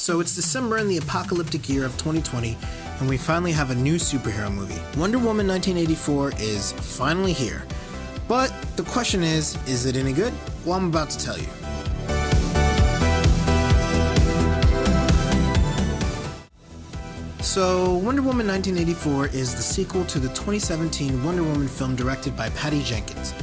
So it's December in the apocalyptic year of 2020, and we finally have a new superhero movie. Wonder Woman 1984 is finally here. But the question is it any good? Well, I'm about to tell you. So, Wonder Woman 1984 is the sequel to the 2017 Wonder Woman film directed by Patty Jenkins.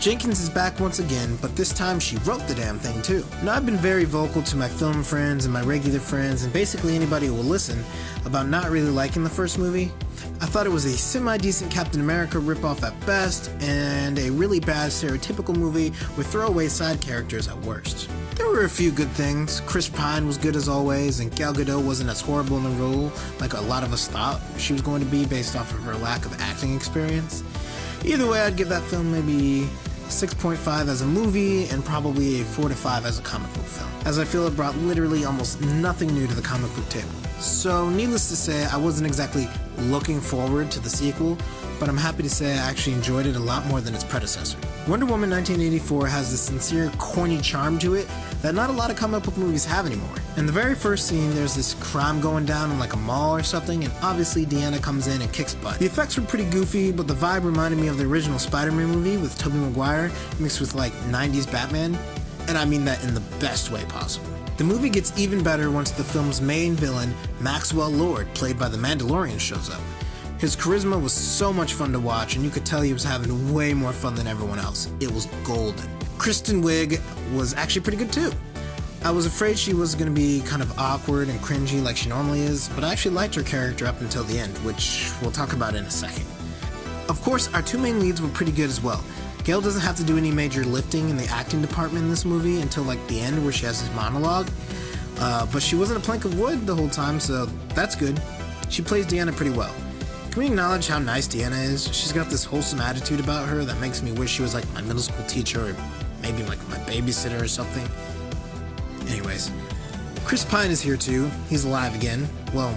Jenkins is back once again, but this time she wrote the damn thing too. Now, I've been very vocal to my film friends and my regular friends and basically anybody who will listen about not really liking the first movie. I thought it was a semi-decent Captain America ripoff at best and a really bad stereotypical movie with throwaway side characters at worst. There were a few good things. Chris Pine was good as always, and Gal Gadot wasn't as horrible in the role like a lot of us thought she was going to be based off of her lack of acting experience. Either way, I'd give that film maybe 6.5 as a movie and probably a 4 to 5 as a comic book film, as I feel it brought literally almost nothing new to the comic book table. So needless to say, I wasn't exactly looking forward to the sequel, but I'm happy to say I actually enjoyed it a lot more than its predecessor. Wonder Woman 1984 has this sincere, corny charm to it that not a lot of comic book movies have anymore. In the very first scene, there's this crime going down in like a mall or something, and obviously Deanna comes in and kicks butt. The effects were pretty goofy, but the vibe reminded me of the original Spider-Man movie with Tobey Maguire mixed with like 90s Batman, and I mean that in the best way possible. The movie gets even better once the film's main villain, Maxwell Lord, played by the Mandalorian, shows up. His charisma was so much fun to watch, and you could tell he was having way more fun than everyone else. It was golden. Kristen Wiig was actually pretty good too. I was afraid she was going to be kind of awkward and cringy like she normally is, but I actually liked her character up until the end, which we'll talk about in a second. Of course, our two main leads were pretty good as well. Gail doesn't have to do any major lifting in the acting department in this movie until like the end where she has this monologue, but she wasn't a plank of wood the whole time, so that's good. She plays Deanna pretty well. Can we acknowledge how nice Deanna is? She's got this wholesome attitude about her that makes me wish she was like my middle school teacher or maybe like my babysitter or something. Anyways, Chris Pine is here too. He's alive again. Well,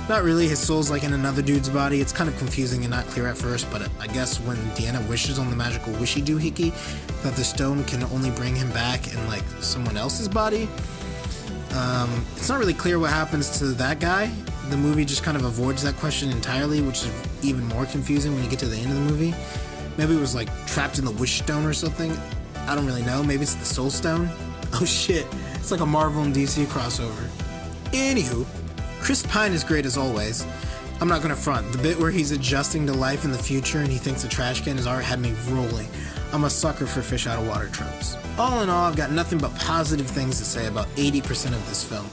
not really. His soul's like in another dude's body. It's kind of confusing and not clear at first, but I guess when Deanna wishes on the magical wishy doohickey that the stone can only bring him back in like someone else's body. It's not really clear what happens to that guy. The movie just kind of avoids that question entirely, which is even more confusing when you get to the end of the movie. Maybe it was like trapped in the wish stone or something. I don't really know. Maybe it's the soul stone. Oh shit. It's like a Marvel and DC crossover. Anywho, Chris Pine is great as always. I'm not gonna front. The bit where he's adjusting to life in the future and he thinks the trash can is already had me rolling. I'm a sucker for fish out of water tropes. All in all, I've got nothing but positive things to say about 80% of this film.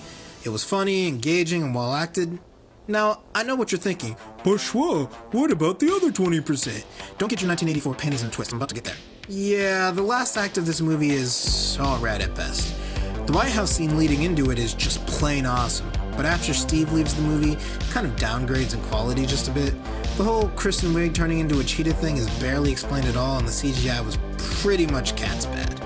It was funny, engaging, and well acted. Now, I know what you're thinking. But Schwa, what about the other 20%? Don't get your 1984 panties in a twist. I'm about to get there. Yeah, the last act of this movie is alright at best. The White House scene leading into it is just plain awesome. But after Steve leaves the movie, it kind of downgrades in quality just a bit. The whole Kristen Wiig turning into a cheetah thing is barely explained at all, and the CGI was pretty much cat's bad.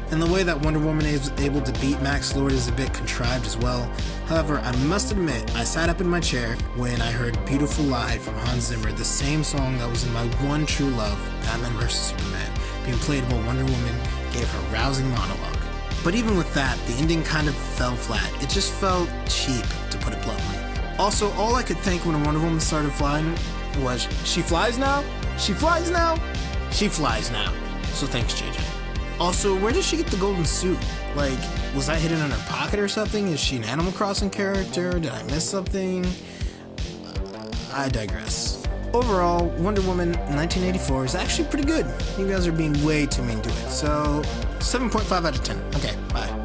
And the way that Wonder Woman is able to beat Max Lord is a bit contrived as well. However, I must admit, I sat up in my chair when I heard Beautiful Lie from Hans Zimmer, the same song that was in my one true love, Batman vs. Superman, being played while Wonder Woman gave her rousing monologue. But even with that, the ending kind of fell flat. It just felt cheap, to put it bluntly. Also, all I could think when Wonder Woman started flying was, she flies now? She flies now? She flies now. So thanks, JJ. Also, where did she get the golden suit? Like, was that hidden in her pocket or something? Is she an Animal Crossing character? Did I miss something? I digress. Overall, Wonder Woman 1984 is actually pretty good. You guys are being way too mean to it. So, 7.5 out of 10. Okay, bye.